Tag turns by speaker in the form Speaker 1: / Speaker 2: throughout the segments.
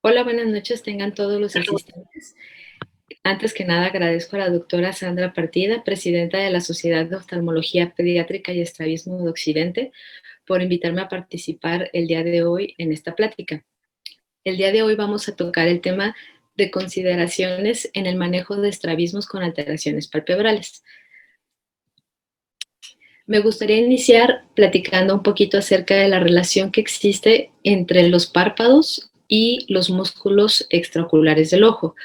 Speaker 1: Hola, buenas noches, tengan todos los asistentes. Antes que nada, agradezco a la doctora Sandra Partida, presidenta de la Sociedad de Oftalmología Pediátrica y Estrabismo de Occidente, por invitarme a participar el día de hoy en esta plática. El día de hoy vamos a tocar el tema de consideraciones en el manejo de estrabismos con alteraciones palpebrales. Me gustaría iniciar platicando un poquito acerca de la relación que existe entre los párpados y los músculos extraoculares del ojo,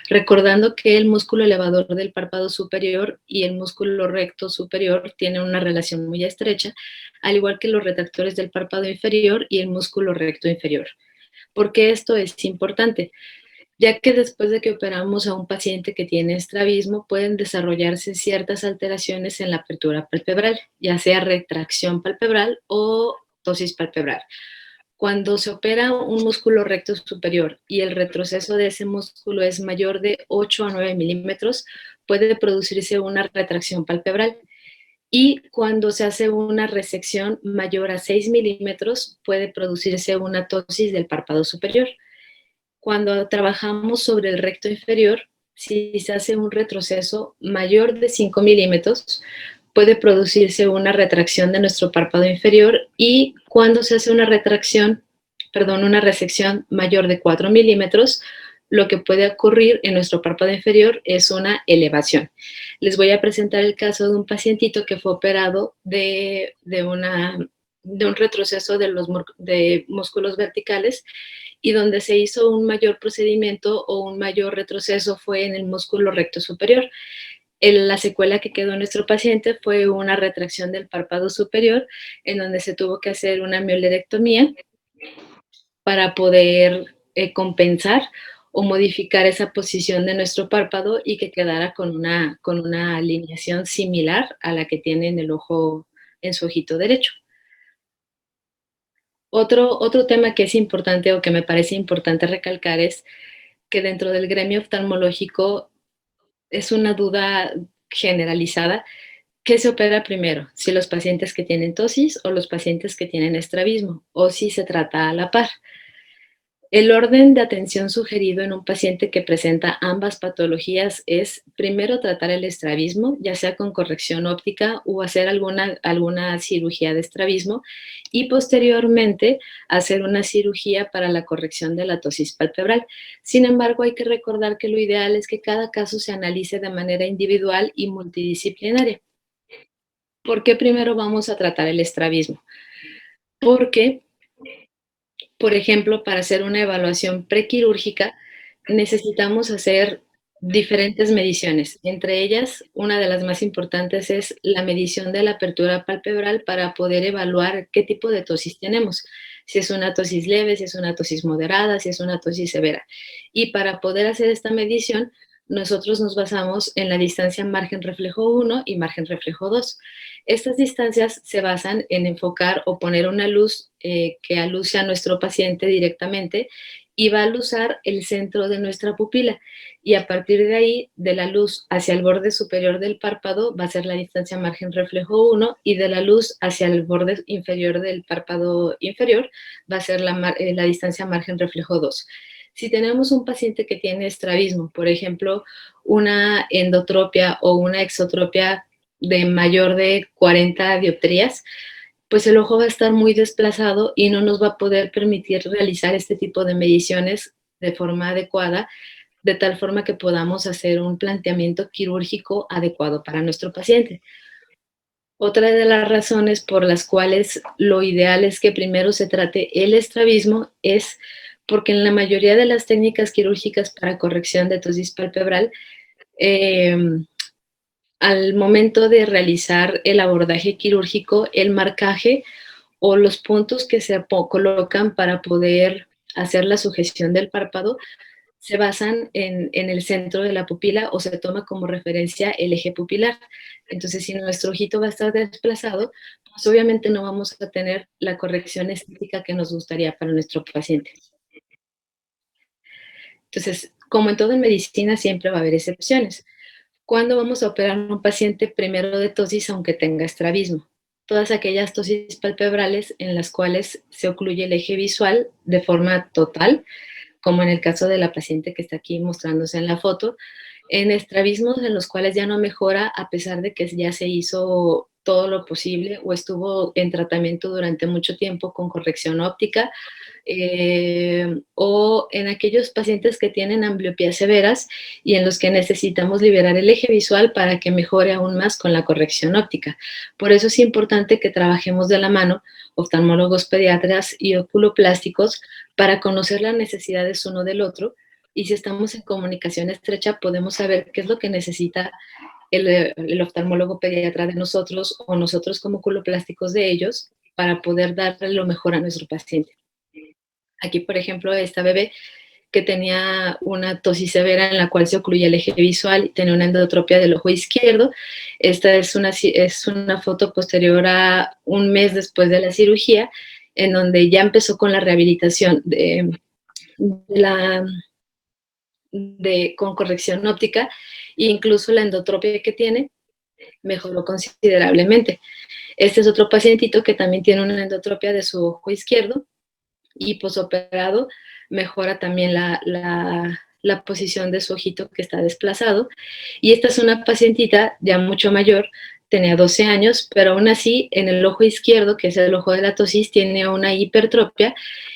Speaker 1: recordando que el músculo elevador del párpado superior y el músculo recto superior tienen una relación muy estrecha, al igual que los retractores del párpado inferior y el músculo recto inferior. ¿Por qué esto es importante? Ya que después de que operamos a un paciente que tiene estrabismo, pueden desarrollarse ciertas alteraciones en la apertura palpebral, ya sea retracción palpebral o ptosis palpebral. Cuando se opera un músculo recto superior y el retroceso de ese músculo es mayor de 8 a 9 milímetros, puede producirse una retracción palpebral. Y cuando se hace una resección mayor a 6 milímetros, puede producirse una ptosis del párpado superior. Cuando trabajamos sobre el recto inferior, si se hace un retroceso mayor de 5 milímetros, puede producirse una retracción de nuestro párpado inferior, y cuando se hace una una resección mayor de 4 milímetros, lo que puede ocurrir en nuestro párpado inferior es una elevación. Les voy a presentar el caso de un pacientito que fue operado de un retroceso de músculos verticales, y donde se hizo un mayor procedimiento o un mayor retroceso fue en el músculo recto superior. La secuela que quedó en nuestro paciente fue una retracción del párpado superior, en donde se tuvo que hacer una miolerectomía para poder compensar o modificar esa posición de nuestro párpado y que quedara con una alineación similar a la que tiene en el ojo, en su ojito derecho. Otro tema que es importante o que me parece importante recalcar es que dentro del gremio oftalmológico es una duda generalizada: ¿qué se opera primero? Si los pacientes que tienen ptosis o los pacientes que tienen estrabismo, o si se trata a la par. El orden de atención sugerido en un paciente que presenta ambas patologías es primero tratar el estrabismo, ya sea con corrección óptica o hacer alguna cirugía de estrabismo, y posteriormente hacer una cirugía para la corrección de la ptosis palpebral. Sin embargo, hay que recordar que lo ideal es que cada caso se analice de manera individual y multidisciplinaria. ¿Por qué primero vamos a tratar el estrabismo? Porque, por ejemplo, para hacer una evaluación prequirúrgica necesitamos hacer diferentes mediciones. Entre ellas, una de las más importantes es la medición de la apertura palpebral para poder evaluar qué tipo de ptosis tenemos, si es una ptosis leve, si es una ptosis moderada, si es una ptosis severa. Y para poder hacer esta medición, nosotros nos basamos en la distancia margen reflejo 1 y margen reflejo 2. Estas distancias se basan en enfocar o poner una luz que aluce a nuestro paciente directamente, y va a alusar el centro de nuestra pupila, y a partir de ahí, de la luz hacia el borde superior del párpado va a ser la distancia margen reflejo 1, y de la luz hacia el borde inferior del párpado inferior va a ser la distancia margen reflejo 2. Si tenemos un paciente que tiene estrabismo, por ejemplo, una endotropia o una exotropia de mayor de 40 dioptrías, pues el ojo va a estar muy desplazado y no nos va a poder permitir realizar este tipo de mediciones de forma adecuada, de tal forma que podamos hacer un planteamiento quirúrgico adecuado para nuestro paciente. Otra de las razones por las cuales lo ideal es que primero se trate el estrabismo es porque en la mayoría de las técnicas quirúrgicas para corrección de ptosis palpebral, eh, al momento de realizar el abordaje quirúrgico, el marcaje o los puntos que se colocan para poder hacer la sujeción del párpado se basan en el centro de la pupila, o se toma como referencia el eje pupilar. Entonces, si nuestro ojito va a estar desplazado, pues obviamente no vamos a tener la corrección estética que nos gustaría para nuestro paciente. Entonces, como en todo en medicina, siempre va a haber excepciones. ¿Cuándo vamos a operar a un paciente primero de ptosis aunque tenga estrabismo? Todas aquellas ptosis palpebrales en las cuales se ocluye el eje visual de forma total, como en el caso de la paciente que está aquí mostrándose en la foto, en estrabismos en los cuales ya no mejora a pesar de que ya se hizo todo lo posible o estuvo en tratamiento durante mucho tiempo con corrección óptica, o en aquellos pacientes que tienen ambliopías severas y en los que necesitamos liberar el eje visual para que mejore aún más con la corrección óptica. Por eso es importante que trabajemos de la mano oftalmólogos pediatras y oculoplásticos para conocer las necesidades uno del otro, y si estamos en comunicación estrecha podemos saber qué es lo que necesita el oftalmólogo pediatra de nosotros o nosotros como oculoplásticos de ellos para poder darle lo mejor a nuestro paciente. Aquí, por ejemplo, esta bebé que tenía una tosis severa en la cual se ocluía el eje visual y tenía una endotropia del ojo izquierdo. Esta es una foto posterior a un mes después de la cirugía, en donde ya empezó con la rehabilitación la, con corrección óptica, e incluso la endotropia que tiene mejoró considerablemente. Este es otro pacientito que también tiene una endotropia de su ojo izquierdo y posoperado mejora también la posición de su ojito que está desplazado. Y esta es una pacientita ya mucho mayor, tenía 12 años, pero aún así en el ojo izquierdo, que es el ojo de la tosis, tiene una hipertropia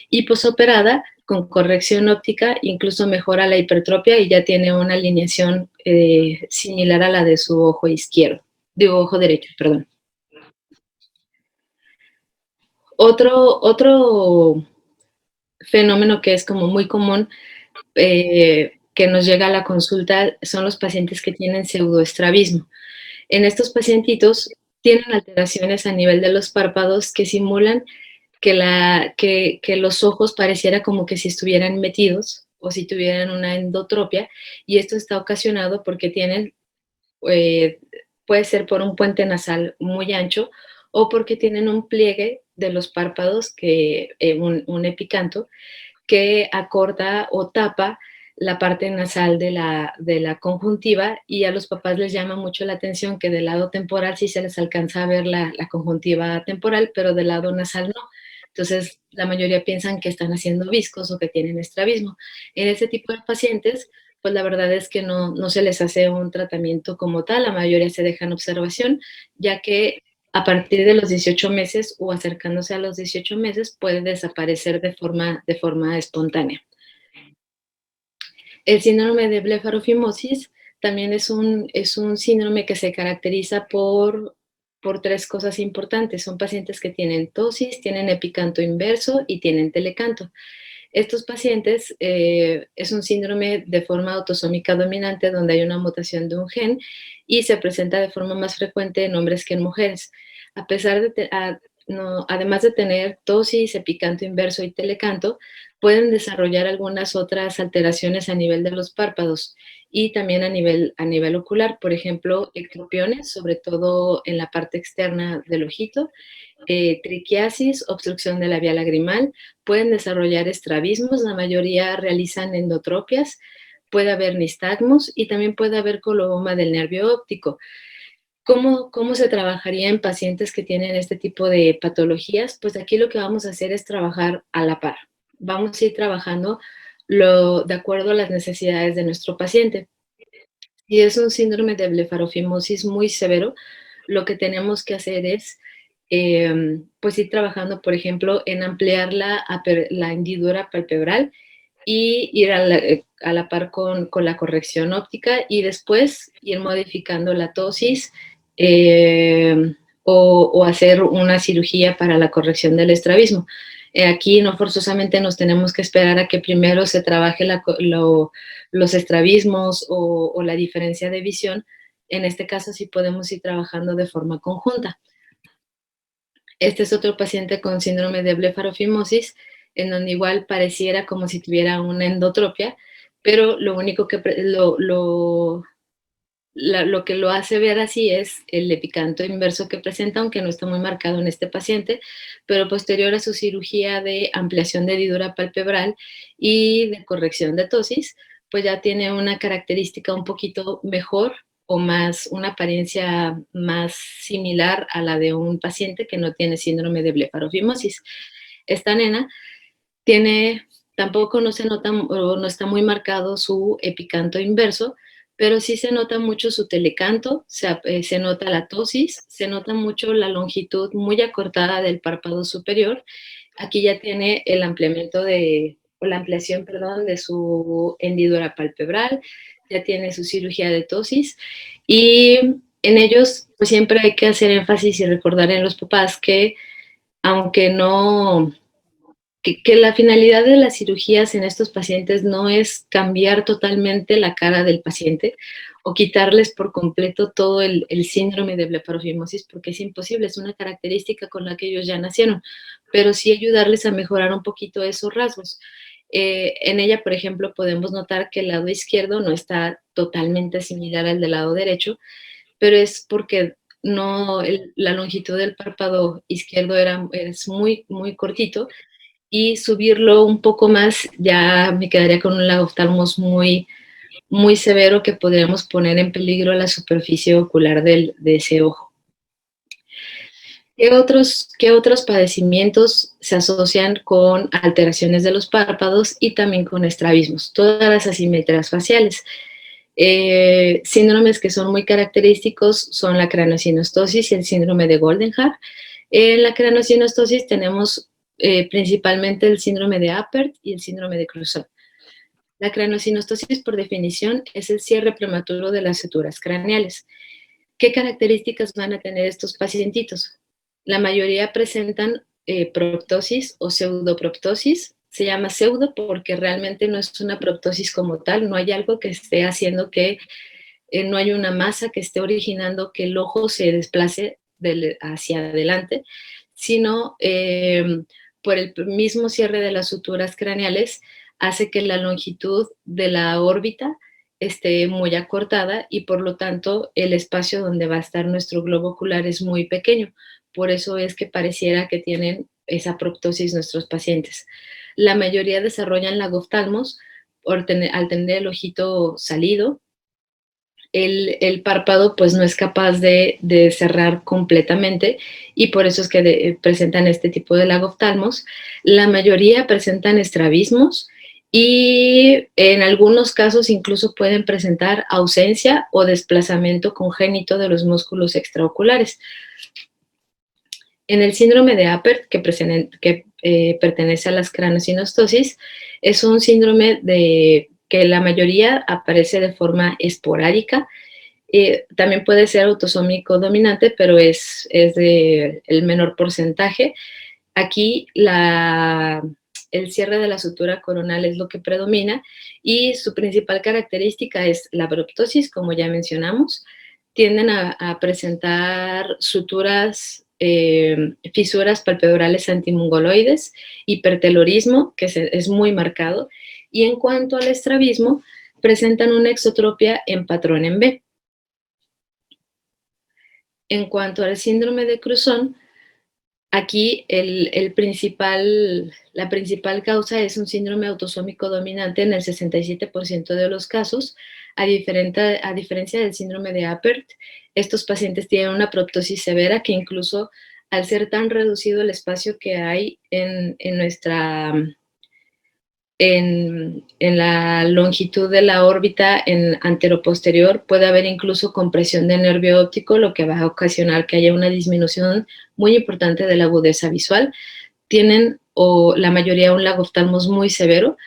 Speaker 1: y posoperada con corrección óptica, incluso mejora la hipertropia y ya tiene una alineación similar a la de su ojo izquierdo, digo ojo derecho, perdón. Otro fenómeno que es como muy común que nos llega a la consulta son los pacientes que tienen pseudoestrabismo. En estos pacientitos tienen alteraciones a nivel de los párpados que simulan que los ojos pareciera como que si estuvieran metidos o si tuvieran una endotropia, y esto está ocasionado porque tienen, eh, puede ser por un puente nasal muy ancho o porque tienen un pliegue de los párpados, un epicanto, que acorta o tapa la parte nasal de la conjuntiva, y a los papás les llama mucho la atención que del lado temporal sí se les alcanza a ver la conjuntiva temporal, pero del lado nasal no. Entonces, la mayoría piensan que están haciendo viscos o que tienen estrabismo. En este tipo de pacientes, pues la verdad es que no se les hace un tratamiento como tal, la mayoría se deja en observación, ya que a partir de los 18 meses o acercándose a los 18 meses puede desaparecer de forma espontánea. El síndrome de blefarofimosis también es un síndrome que se caracteriza por tres cosas importantes. Son pacientes que tienen tosis, tienen epicanto inverso y tienen telecanto. Estos pacientes es un síndrome de forma autosómica dominante donde hay una mutación de un gen y se presenta de forma más frecuente en hombres que en mujeres. A pesar de, no, además de tener tosis, epicanto inverso y telecanto, pueden desarrollar algunas otras alteraciones a nivel de los párpados y también a nivel ocular, por ejemplo, ectropiones, sobre todo en la parte externa del ojito, triquiasis, obstrucción de la vía lagrimal, pueden desarrollar estrabismos, la mayoría realizan endotropias, puede haber nistagmos y también puede haber coloboma del nervio óptico. ¿Cómo se trabajaría en pacientes que tienen este tipo de patologías? Pues aquí lo que vamos a hacer es trabajar a la par. Vamos a ir trabajando de acuerdo a las necesidades de nuestro paciente. Si es un síndrome de blefarofimosis muy severo, lo que tenemos que hacer es pues ir trabajando, por ejemplo, en ampliar la hendidura palpebral y ir a la par con la corrección óptica, y después ir modificando la tosis o hacer una cirugía para la corrección del estrabismo. Aquí no forzosamente nos tenemos que esperar a que primero se trabaje los estrabismos o la diferencia de visión. En este caso sí podemos ir trabajando de forma conjunta. Este es otro paciente con síndrome de blefarofimosis, en donde igual pareciera como si tuviera una endotropia, pero lo único lo que lo hace ver así es el epicanto inverso que presenta, aunque no está muy marcado en este paciente, pero posterior a su cirugía de ampliación de hendidura palpebral y de corrección de tosis, pues ya tiene una característica un poquito mejor o más, una apariencia más similar a la de un paciente que no tiene síndrome de blefarofimosis. Esta nena tiene Tampoco no se nota o no está muy marcado su epicanto inverso, pero sí se nota mucho su telecanto, se nota la tosis, se nota mucho la longitud muy acortada del párpado superior. Aquí ya tiene el ampliamiento o la ampliación, perdón, de su hendidura palpebral, ya tiene su cirugía de tosis y en ellos pues siempre hay que hacer énfasis y recordar en los papás que aunque no, que la finalidad de las cirugías en estos pacientes no es cambiar totalmente la cara del paciente o quitarles por completo todo el síndrome de blefarofimosis, porque es imposible, es una característica con la que ellos ya nacieron, pero sí ayudarles a mejorar un poquito esos rasgos. En ella, por ejemplo, podemos notar que el lado izquierdo no está totalmente similar al del lado derecho, pero es porque no, la longitud del párpado izquierdo es muy, muy cortito y subirlo un poco más ya me quedaría con un lagoftalmos muy, muy severo que podríamos poner en peligro la superficie ocular de ese ojo. Qué otros padecimientos se asocian con alteraciones de los párpados y también con estrabismos? Todas las asimetrías faciales. Síndromes que son muy característicos son la craneosinostosis y el síndrome de Goldenhar. En la craneosinostosis tenemos principalmente el síndrome de Apert y el síndrome de Cruzat. La craneosinostosis, por definición, es el cierre prematuro de las suturas craneales. ¿Qué características van a tener estos pacientitos? La mayoría presentan proptosis o pseudoproptosis. Se llama pseudo porque realmente no es una proptosis como tal, no hay algo que esté haciendo que no hay una masa que esté originando que el ojo se desplace hacia adelante, sino por el mismo cierre de las suturas craneales hace que la longitud de la órbita esté muy acortada y por lo tanto el espacio donde va a estar nuestro globo ocular es muy pequeño. Por eso es que pareciera que tienen esa proptosis nuestros pacientes. La mayoría desarrollan lagoftalmos al tener el ojito salido, el párpado pues no es capaz de cerrar completamente y por eso es que presentan este tipo de lagoftalmos. La mayoría presentan estrabismos y en algunos casos incluso pueden presentar ausencia o desplazamiento congénito de los músculos extraoculares. En el síndrome de Apert, que pertenece a las craneosinostosis, es un síndrome que la mayoría aparece de forma esporádica. También puede ser autosómico dominante, pero es de el menor porcentaje. Aquí el cierre de la sutura coronal es lo que predomina y su principal característica es la proptosis, como ya mencionamos. Tienden a presentar suturas, fisuras palpebrales antimongoloides, hipertelorismo, que es muy marcado, y en cuanto al estrabismo, presentan una exotropia en patrón en B. En cuanto al síndrome de Cruzón, aquí la principal causa es un síndrome autosómico dominante en el 67% de los casos. A diferencia del síndrome de Apert, estos pacientes tienen una proptosis severa que incluso al ser tan reducido el espacio que hay en la longitud de la órbita en anteroposterior puede haber incluso compresión de nervio óptico, lo que va a ocasionar que haya una disminución muy importante de la agudeza visual. Tienen la mayoría un lagoftalmos muy severo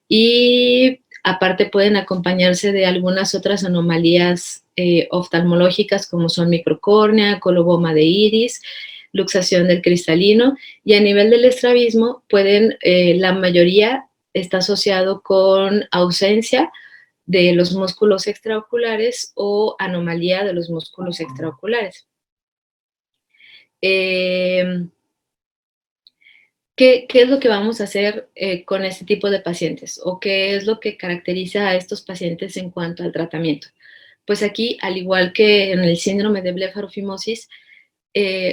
Speaker 1: y aparte pueden acompañarse de algunas otras anomalías oftalmológicas como son microcórnea, coloboma de iris, luxación del cristalino y a nivel del estrabismo la mayoría está asociado con ausencia de los músculos extraoculares o anomalía de los músculos extraoculares. ¿Qué es lo que vamos a hacer con este tipo de pacientes? ¿O qué es lo que caracteriza a estos pacientes en cuanto al tratamiento? Pues aquí, al igual que en el síndrome de blefarofimosis,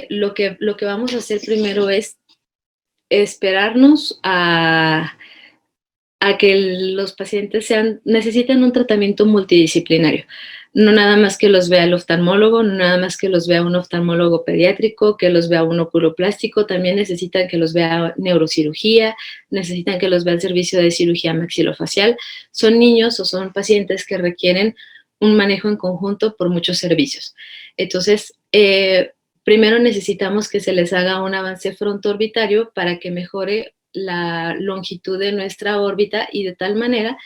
Speaker 1: lo que vamos a hacer primero es esperarnos a a que los pacientes necesitan un tratamiento multidisciplinario. No nada más que los vea el oftalmólogo, no nada más que los vea un oftalmólogo pediátrico, que los vea un oculoplástico, también necesitan que los vea neurocirugía, necesitan que los vea el servicio de cirugía maxilofacial. Son niños o son pacientes que requieren un manejo en conjunto por muchos servicios. Entonces, primero necesitamos que se les haga un avance frontoorbitario para que mejore la longitud de nuestra órbita y de tal manera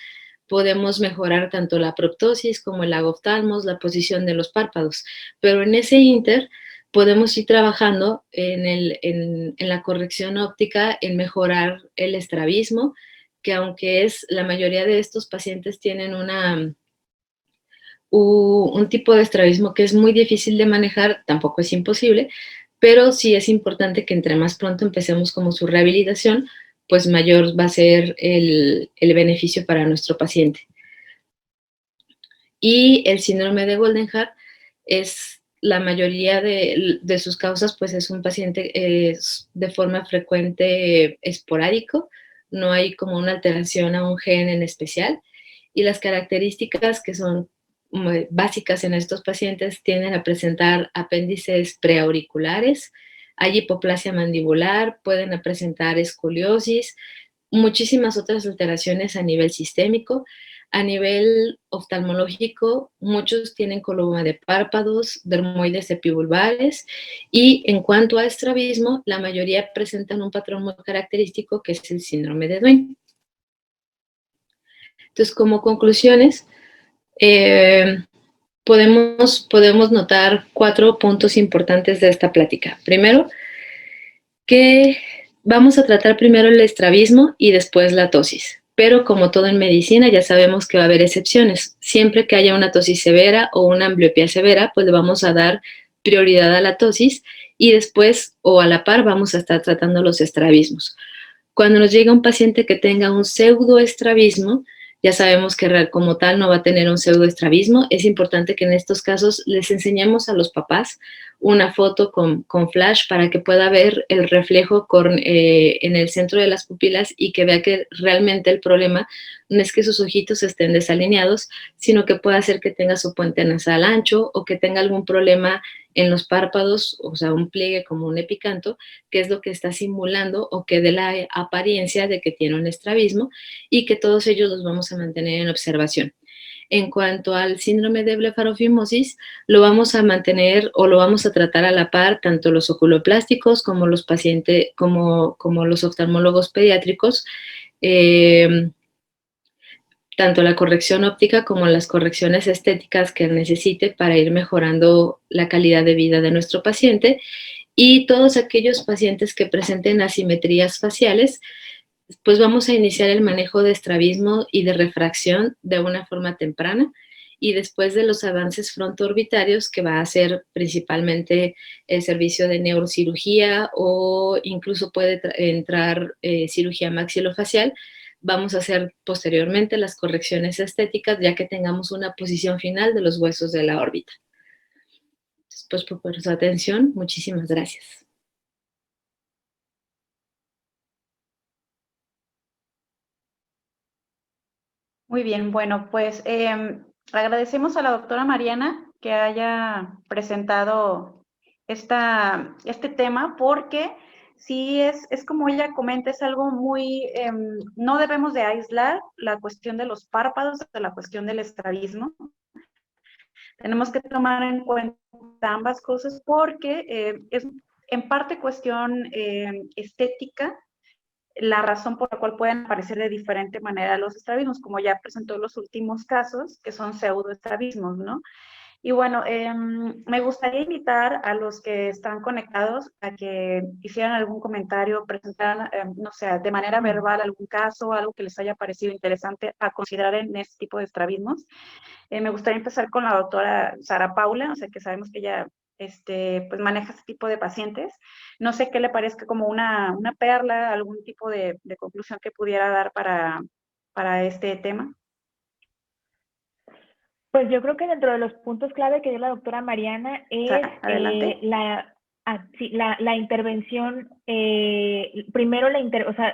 Speaker 1: podemos mejorar tanto la proptosis como el agoftalmos, la posición de los párpados. Pero en ese inter podemos ir trabajando en la corrección óptica, en mejorar el estrabismo, que aunque la mayoría de estos pacientes tienen un tipo de estrabismo que es muy difícil de manejar, tampoco es imposible, pero sí es importante que entre más pronto empecemos como su rehabilitación, pues mayor va a ser el beneficio para nuestro paciente. Y el síndrome de Goldenhar es la mayoría de sus causas, pues es un paciente de forma frecuente esporádico, no hay como una alteración a un gen en especial, y las características que son básicas en estos pacientes tienden a presentar apéndices preauriculares, hay hipoplasia mandibular, pueden presentar escoliosis, muchísimas otras alteraciones a nivel sistémico. A nivel oftalmológico, muchos tienen coloboma de párpados, dermoides epibulbares, y en cuanto a estrabismo, la mayoría presentan un patrón muy característico que es el síndrome de Duane. Entonces, como conclusiones, podemos notar 4 puntos importantes de esta plática. Primero, que vamos a tratar primero el estrabismo y después la tosis. Pero como todo en medicina, ya sabemos que va a haber excepciones. Siempre que haya una tosis severa o una ambliopía severa, pues le vamos a dar prioridad a la tosis y después o a la par vamos a estar tratando los estrabismos. Cuando nos llega un paciente que tenga un pseudoestrabismo, ya sabemos que como tal no va a tener un pseudoestrabismo. Es importante que en estos casos les enseñemos a los papás una foto con flash para que pueda ver el reflejo en el centro de las pupilas y que vea que realmente el problema no es que sus ojitos estén desalineados, sino que pueda ser que tenga su puente nasal ancho o que tenga algún problema en los párpados, o sea, un pliegue como un epicanto, que es lo que está simulando o que dé la apariencia de que tiene un estrabismo, y que todos ellos los vamos a mantener en observación. En cuanto al síndrome de blefarofimosis, lo vamos a mantener o lo vamos a tratar a la par tanto los oculoplásticos como los pacientes, como los oftalmólogos pediátricos, tanto la corrección óptica como las correcciones estéticas que necesite para ir mejorando la calidad de vida de nuestro paciente. Y todos aquellos pacientes que presenten asimetrías faciales, pues vamos a iniciar el manejo de estrabismo y de refracción de una forma temprana, y después de los avances frontoorbitarios, que va a ser principalmente el servicio de neurocirugía o incluso puede entrar cirugía maxilofacial, vamos a hacer posteriormente las correcciones estéticas ya que tengamos una posición final de los huesos de la órbita. Pues por su atención, muchísimas gracias.
Speaker 2: Muy bien, bueno, pues agradecemos a la doctora Mariana que haya presentado este tema, porque sí es como ella comenta, es algo muy, no debemos de aislar la cuestión de los párpados de la cuestión del estrabismo. Tenemos que tomar en cuenta ambas cosas porque es en parte cuestión estética, la razón por la cual pueden aparecer de diferente manera los estrabismos, como ya presentó los últimos casos, que son pseudoestrabismos, ¿no? Y bueno, me gustaría invitar a los que están conectados a que hicieran algún comentario, presentaran, no sé, de manera verbal algún caso, algo que les haya parecido interesante a considerar en este tipo de estrabismos. Me gustaría empezar con la doctora Sara Paula, o sea, que sabemos que ella pues maneja este tipo de pacientes. No sé qué le parezca como una perla, algún tipo de conclusión que pudiera dar para este tema.
Speaker 3: Pues yo creo que dentro de los puntos clave que dio la doctora Mariana es
Speaker 2: Sara, adelante.
Speaker 3: Sí, la intervención, primero o sea,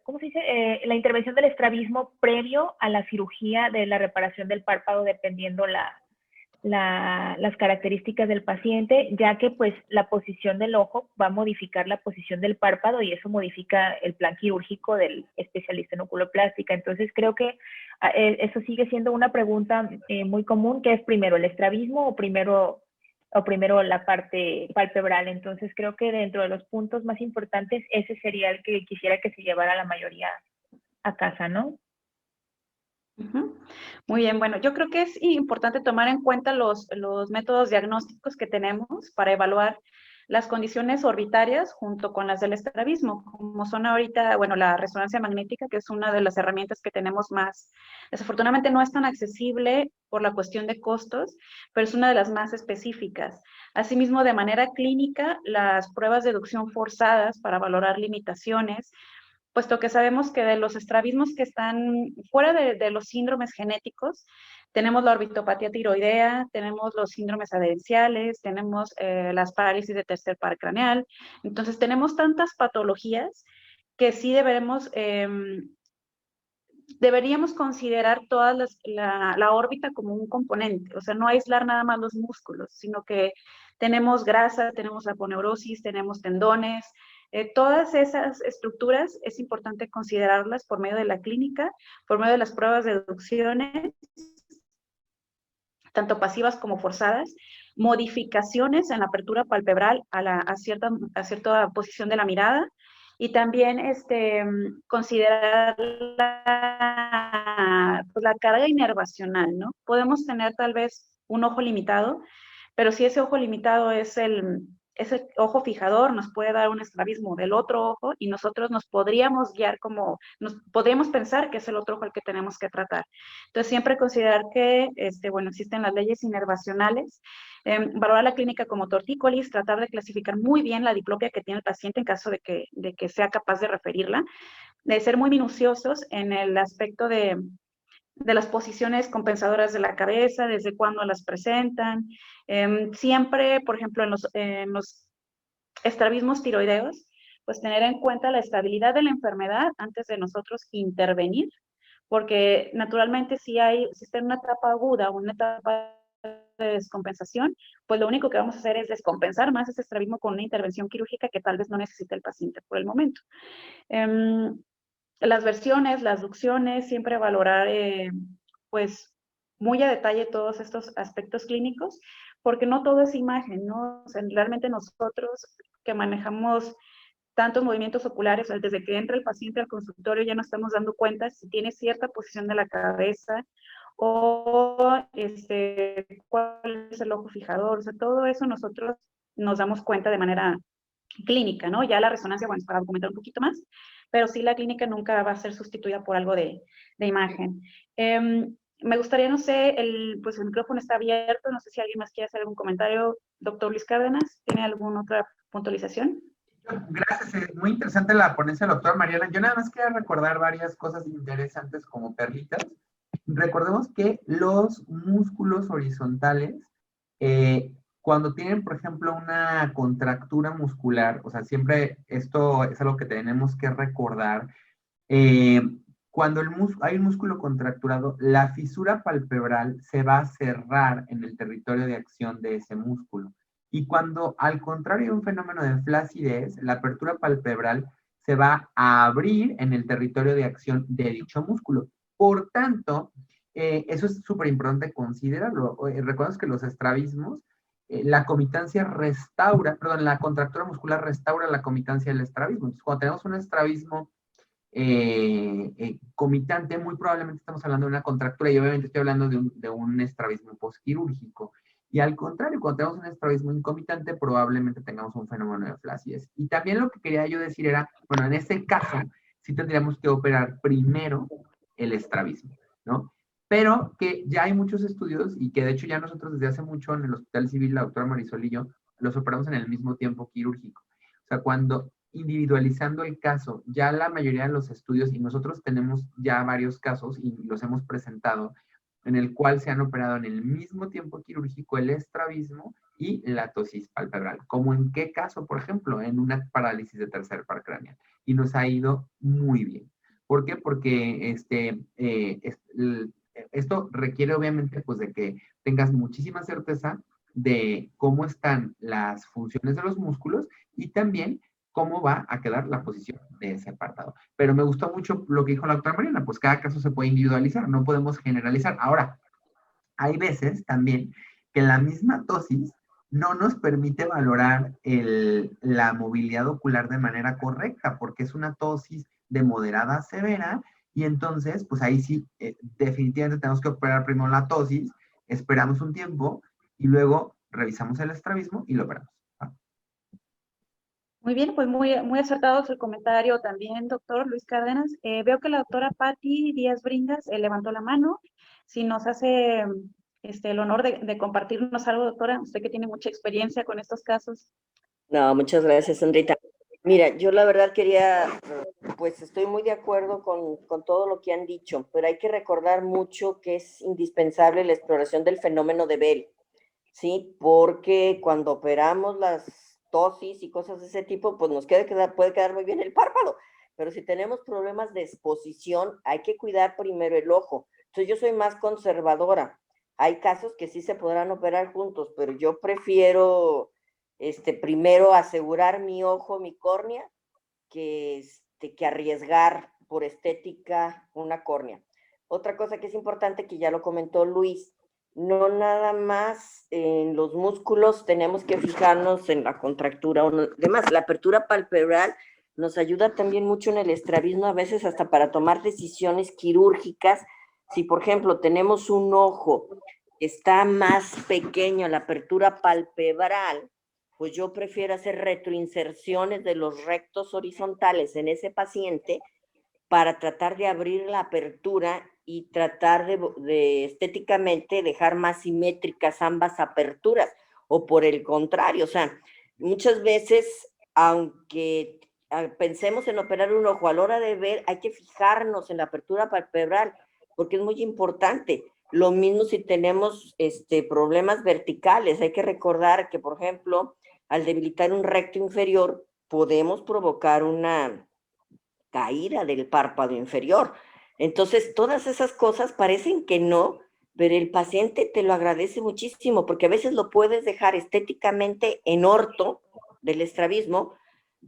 Speaker 3: ¿cómo se dice? La intervención del estrabismo previo a la cirugía de la reparación del párpado, dependiendo las características del paciente, ya que pues la posición del ojo va a modificar la posición del párpado y eso modifica el plan quirúrgico del especialista en oculoplástica. Entonces creo que eso sigue siendo una pregunta muy común, que es primero el estrabismo o primero la parte palpebral. Entonces creo que dentro de los puntos más importantes, ese sería el que quisiera que se llevara la mayoría a casa, ¿no?
Speaker 2: Muy bien, bueno, yo creo que es importante tomar en cuenta los métodos diagnósticos que tenemos para evaluar las condiciones orbitarias junto con las del estrabismo, como son ahorita, bueno, la resonancia magnética, que es una de las herramientas que tenemos más. Desafortunadamente no es tan accesible por la cuestión de costos, pero es una de las más específicas. Asimismo, de manera clínica, las pruebas de deducción forzadas para valorar limitaciones, puesto que sabemos que de los estrabismos que están fuera de los síndromes genéticos, tenemos la orbitopatía tiroidea, tenemos los síndromes adherenciales, tenemos las parálisis de tercer par craneal. Entonces, tenemos tantas patologías que sí deberíamos considerar la órbita como un componente, o sea, no aislar nada más los músculos, sino que tenemos grasa, tenemos aponeurosis, tenemos tendones, todas esas estructuras es importante considerarlas por medio de la clínica, por medio de las pruebas de deducciones, tanto pasivas como forzadas, modificaciones en la apertura palpebral a cierta posición de la mirada, y también considerar la carga inervacional, ¿no? Podemos tener tal vez un ojo limitado, pero si ese ojo limitado ese ojo fijador nos puede dar un estrabismo del otro ojo y nosotros nos podríamos guiar nos podríamos pensar que es el otro ojo al que tenemos que tratar. Entonces, siempre considerar que, bueno, existen las leyes inervacionales, valorar la clínica como tortícolis, tratar de clasificar muy bien la diplopia que tiene el paciente en caso de que sea capaz de referirla, de ser muy minuciosos en el aspecto de las posiciones compensadoras de la cabeza, desde cuándo las presentan. Siempre, por ejemplo, en los estrabismos tiroideos, pues tener en cuenta la estabilidad de la enfermedad antes de nosotros intervenir, porque naturalmente si está en una etapa aguda o una etapa de descompensación, pues lo único que vamos a hacer es descompensar más ese estrabismo con una intervención quirúrgica que tal vez no necesite el paciente por el momento. Las versiones, las ducciones, siempre valorar pues muy a detalle todos estos aspectos clínicos, porque no todo es imagen, ¿no? O sea, realmente nosotros que manejamos tantos movimientos oculares, desde que entra el paciente al consultorio ya nos estamos dando cuenta si tiene cierta posición de la cabeza o cuál es el ojo fijador, o sea, todo eso nosotros nos damos cuenta de manera clínica, ¿no? Ya la resonancia, bueno, es para documentar un poquito más, pero sí la clínica nunca va a ser sustituida por algo de imagen. Me gustaría, no sé, pues el micrófono está abierto, no sé si alguien más quiere hacer algún comentario. Doctor Luis Cárdenas, ¿tiene alguna otra puntualización?
Speaker 4: Gracias, muy interesante la ponencia, doctora Mariana. Yo nada más quería recordar varias cosas interesantes como perlitas. Recordemos que los músculos horizontales, cuando tienen, por ejemplo, una contractura muscular, o sea, siempre esto es algo que tenemos que recordar, eh, cuando hay un músculo contracturado, la fisura palpebral se va a cerrar en el territorio de acción de ese músculo. Y cuando al contrario hay un fenómeno de flacidez, la apertura palpebral se va a abrir en el territorio de acción de dicho músculo. Por tanto, eso es súper importante considerarlo. Recuerda que los estrabismos, la comitancia la contractura muscular restaura la comitancia del estrabismo. Entonces, cuando tenemos un estrabismo comitante, muy probablemente estamos hablando de una contractura y obviamente estoy hablando de un estrabismo postquirúrgico. Y al contrario, cuando tenemos un estrabismo incomitante, probablemente tengamos un fenómeno de flacidez. Y también lo que quería yo decir era, bueno, en este caso, sí tendríamos que operar primero el estrabismo, ¿no? Pero que ya hay muchos estudios y que de hecho ya nosotros desde hace mucho en el Hospital Civil, la doctora Marisol y yo, los operamos en el mismo tiempo quirúrgico. O sea, cuando individualizando el caso, ya la mayoría de los estudios, y nosotros tenemos ya varios casos y los hemos presentado, en el cual se han operado en el mismo tiempo quirúrgico el estrabismo y la tosis palpebral. ¿Como en qué caso? Por ejemplo, en una parálisis de tercer par craneal. Y nos ha ido muy bien. ¿Por qué? Porque esto requiere obviamente pues de que tengas muchísima certeza de cómo están las funciones de los músculos y también cómo va a quedar la posición de ese párpado. Pero me gustó mucho lo que dijo la doctora Mariana, pues cada caso se puede individualizar, no podemos generalizar. Ahora, hay veces también que la misma tosis no nos permite valorar la movilidad ocular de manera correcta, porque es una tosis de moderada a severa, y entonces, pues ahí sí, definitivamente tenemos que operar primero la tosis, esperamos un tiempo, y luego revisamos el estrabismo y lo operamos.
Speaker 2: Muy bien, pues muy acertado el comentario también, doctor Luis Cárdenas. Veo que la doctora Patti Díaz Bringas levantó la mano. Si nos hace el honor de compartirnos algo, doctora, usted que tiene mucha experiencia con estos casos.
Speaker 5: No, muchas gracias, Sandrita. Mira, yo la verdad quería, pues estoy muy de acuerdo con todo lo que han dicho, pero hay que recordar mucho que es indispensable la exploración del fenómeno de Bell, ¿sí? Porque cuando operamos las tosis y cosas de ese tipo, pues puede quedar muy bien el párpado, pero si tenemos problemas de exposición, hay que cuidar primero el ojo. Entonces yo soy más conservadora. Hay casos que sí se podrán operar juntos, pero yo prefiero primero asegurar mi ojo, mi córnea, que arriesgar por estética una córnea. Otra cosa que es importante, que ya lo comentó Luis, no nada más en los músculos tenemos que fijarnos en la contractura o no, demás. La apertura palpebral nos ayuda también mucho en el estrabismo, a veces hasta para tomar decisiones quirúrgicas. Si, por ejemplo, tenemos un ojo que está más pequeño, la apertura palpebral, pues yo prefiero hacer retroinserciones de los rectos horizontales en ese paciente para tratar de abrir la apertura y tratar de estéticamente dejar más simétricas ambas aperturas, o por el contrario, o sea, muchas veces, aunque pensemos en operar un ojo, a la hora de ver hay que fijarnos en la apertura palpebral, porque es muy importante. Lo mismo si tenemos problemas verticales, hay que recordar que, por ejemplo, al debilitar un recto inferior, podemos provocar una caída del párpado inferior. Entonces, todas esas cosas parecen que no, pero el paciente te lo agradece muchísimo, porque a veces lo puedes dejar estéticamente en orto del estrabismo,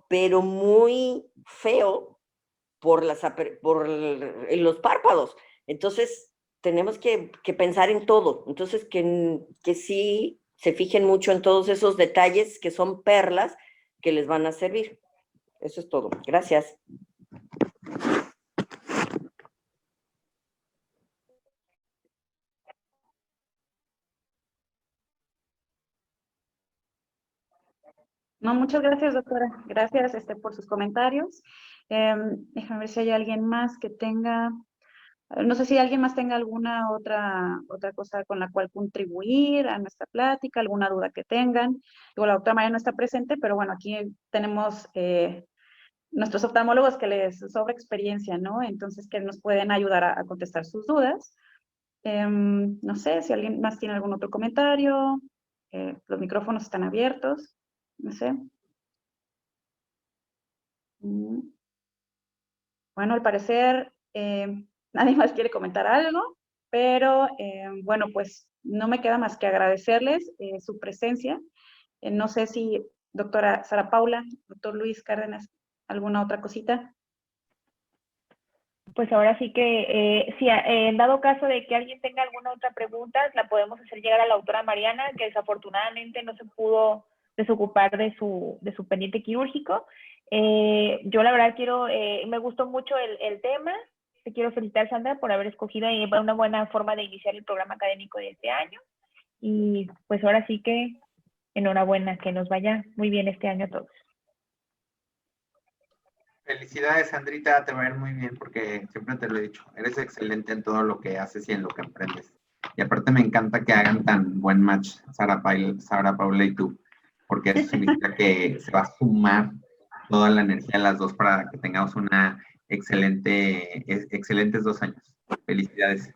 Speaker 5: pero muy feo por los párpados. Entonces, tenemos que pensar en todo. Entonces, que sí se fijen mucho en todos esos detalles que son perlas que les van a servir. Eso es todo. Gracias.
Speaker 2: No, muchas gracias, doctora. Gracias por sus comentarios. Déjame ver si hay alguien más que tenga, no sé si alguien más tenga alguna otra cosa con la cual contribuir a nuestra plática, alguna duda que tengan. Digo, la doctora María no está presente, pero bueno, aquí tenemos nuestros oftalmólogos que les sobra experiencia, ¿no? Entonces, que nos pueden ayudar a contestar sus dudas. No sé si alguien más tiene algún otro comentario. Los micrófonos están abiertos. No sé. Bueno, al parecer nadie más quiere comentar algo, pero bueno, pues no me queda más que agradecerles su presencia. No sé si doctora Sara Paula, doctor Luis Cárdenas, alguna otra cosita.
Speaker 3: Pues ahora sí que, si en dado caso de que alguien tenga alguna otra pregunta, la podemos hacer llegar a la doctora Mariana, que desafortunadamente no se pudo desocupar de su pendiente quirúrgico. Yo la verdad me gustó mucho el tema. Te quiero felicitar, Sandra, por haber escogido una buena forma de iniciar el programa académico de este año. Y pues ahora sí que enhorabuena, que nos vaya muy bien este año a todos.
Speaker 4: Felicidades, Sandrita, te va a ir muy bien porque siempre te lo he dicho, eres excelente en todo lo que haces y en lo que aprendes. Y aparte me encanta que hagan tan buen match Sara Paula y tú, porque eso significa que se va a sumar toda la energía de las dos para que tengamos una excelentes 2 años. Felicidades.